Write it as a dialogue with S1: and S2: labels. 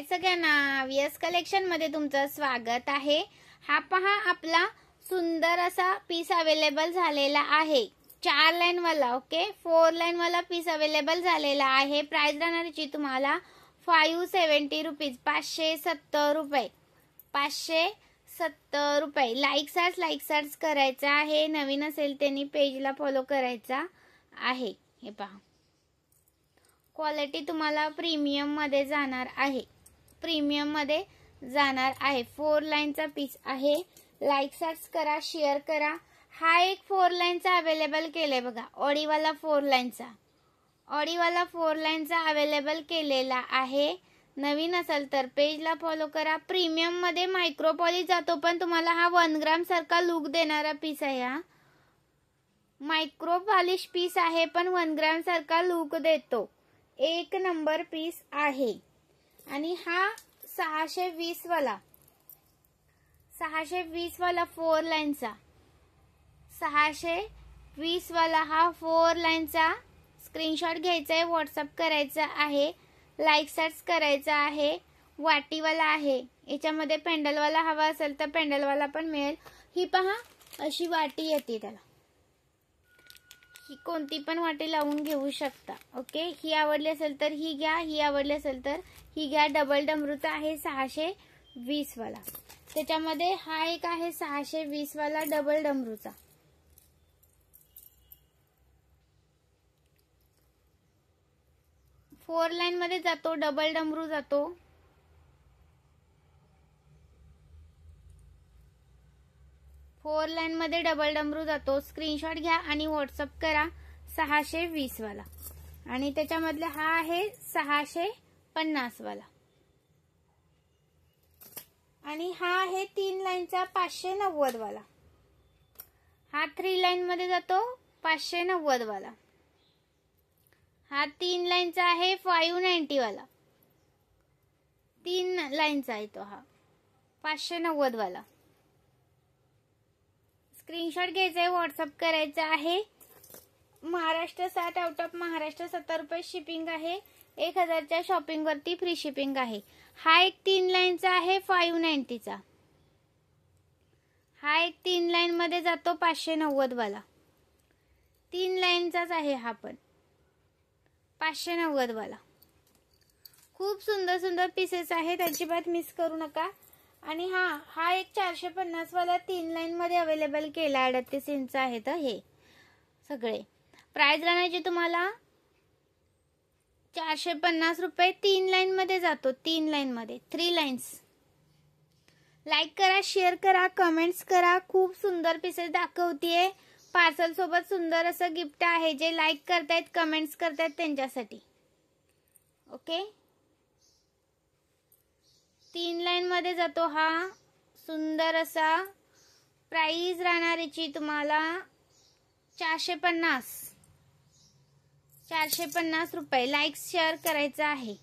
S1: सगळ्यांना VS collection मध्ये तुमचं स्वागत आहे। हा पहा आपला सुंदर असा पीस अवेलेबल झालेला आहे। 4 लाइन वाला ओके 4 लाइन वाला पीस अवेलेबल झालेला आहे। प्राइस राहणारची तुम्हाला 570 रुपीज 570 रुपये 570 रुपये। लाईक सर्च करायचा आहे। नवीन असेल त्यांनी पेजला फॉलो करायचा आहे। हे पहा क्वालिटी तुम्हाला प्रीमियम मध्ये जाणार आहे। 4 लाइनचा पीस आहे। लाईक सर्च करा, शेअर करा। हा एक 4 लाइनचा अवेलेबल केलाय बघा। ऑडीवाला 4 लाइनचा अवेलेबल केलेला आहे। नवीन असेल तर पेजला फॉलो करा। प्रीमियम मध्ये मायक्रो पॉलिश जातो, पण तुम्हाला हा 1 ग्राम सारखा लुक देणारा पीस आहे। हा मायक्रो पॉलिश पीस आहे, पण 1 ग्राम सारखा लुक देतो। एक नंबर पीस आहे। आणि हा 620 वाला 4 लाइनचा 620 वाला हा 4 लाइनचा स्क्रीनशॉट घ्यायचा आहे, व्हॉट्सअप करायचा आहे, लाईक सर्च करायचा आहे। वाटीवाला आहे। याच्यामध्ये पेंडलवाला हवा असेल तर पेंडलवाला पण मिळेल। ही पहा अशी वाटी येते, त्याला ही कोणती पण वाटी लावून घेऊ शकता। ओके ही आवडली असेल तर ही घ्या, ही आवडली असेल तर ही घ्या। डबल डमरूचा आहे 620 वाला। त्याच्यामध्ये हा एक आहे 620 वाला डबल डमरूचा। फोर लाइन मध्ये जातो, डबल डमरू जातो। फोर लाइन मध्ये डबल डमरू जातो। स्क्रीनशॉट घ्या आणि व्हॉट्सअप करा 620 वाला। आणि त्याच्यामधले हा आहे 650 वाला। आणि हा आहे 3 लाइनचा 590 वाला। हा 3 लाइन मध्ये जातो 590 वाला। हा 3 लाइनचा आहे 590 वाला। 3 लाइनचा आहे तो हा 590 वाला। स्क्रीनशॉट घ्यायचा आहे, व्हॉट्सअप करायचा आहे। महाराष्ट्र 60, आउट ऑफ महाराष्ट्र 70 रुपये शिपिंग आहे। 1000च्या शॉपिंग वरती फ्री शिपिंग आहे। हा एक 3 लाइनचा आहे 590 चा। हा एक 3 लाइन मध्ये जातो 590 वाला। 3 लाइनचाच आहे हा पण 590 वाला। खूप सुंदर पीसेस आहेत, अजिबात मिस करू नका। आणि हा एक 450 वाला 3 लाइन मध्ये अवेलेबल केला। 38 इंच आहे तर हे सगळे। प्राइस राहण्याची तुम्हाला 450 रुपये। 3 लाइन मध्ये जातो, 3 लाइन मध्ये 3 लाइन्स। लाईक करा, शेअर करा, कमेंट्स करा। खूप सुंदर पीसेस दाखवतेय। पार्सल सोबत सुंदर असं गिफ्ट आहे। जे लाईक करतायत, कमेंट्स करतायत त्यांच्यासाठी। ओके 3 लाइन मध्ये जातो हा सुंदर असा। प्राइस राहणारीची तुम्हाला 450 रुपये। लाईक शेअर करायचा आहे।